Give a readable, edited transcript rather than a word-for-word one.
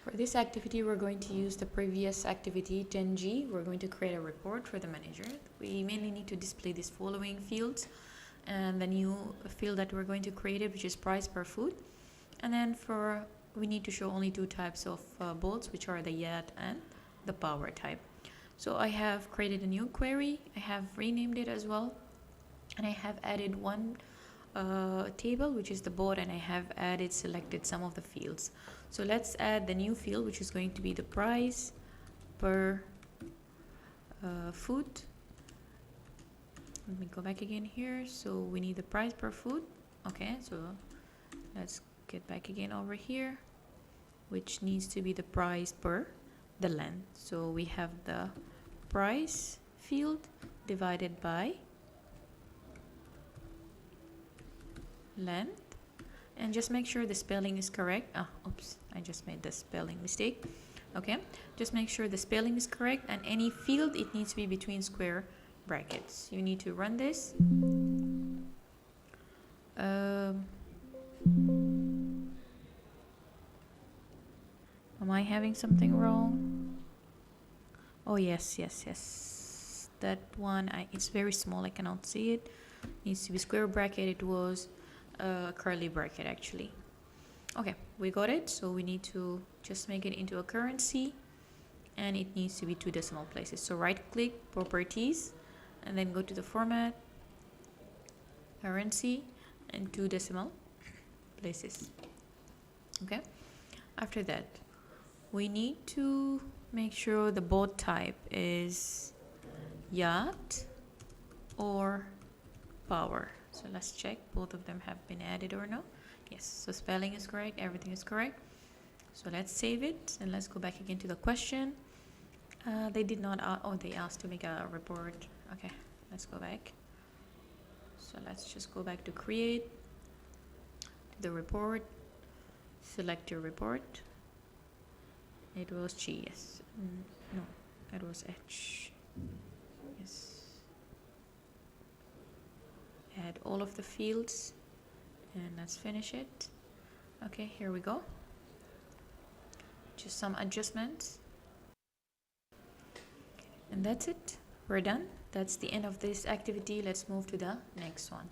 For this activity, we're going to use the previous activity 10G. We're going to create a report for the manager. We mainly need to display these following fields, and the new field that we're going to create it, which is price per food. And then we need to show only two types of boats, which are the Yacht and the Power type. So I have created a new query. I have renamed it as well, and I have added one table, which is the boat, and I have selected some of the fields. So let's add the new field, which is going to be the price per food. Let me go back again here. So we need the price per food. Okay, so let's get back again over here, which needs to be the price per the length. So we have the price field divided by length, and just make sure the spelling is correct. Oops, I just made the spelling mistake. Okay, just make sure the spelling is correct, and any field, it needs to be between square brackets. You need to run this. Am I having something wrong? Oh yes, that one, it's very small, I cannot see it. Needs to be square bracket. It was curly bracket actually. Okay, we got it. So we need to just make it into a currency, and it needs to be 2 decimal places. So right click, properties, and then go to the format, currency, and 2 decimal places. Okay, after that we need to make sure the boat type is yacht or power. So let's check both of them have been added or no. Yes, so spelling is correct, everything is correct. So let's save it, and let's go back again to the question. They did not they asked to make a report. Okay, let's go back. So let's just go back to create, to the report, select your report. It was G, yes. No, it was H. Yes. Add all of the fields, and let's finish it. Okay, here we go. Just some adjustments, and that's it. We're done. That's the end of this activity. Let's move to the next one.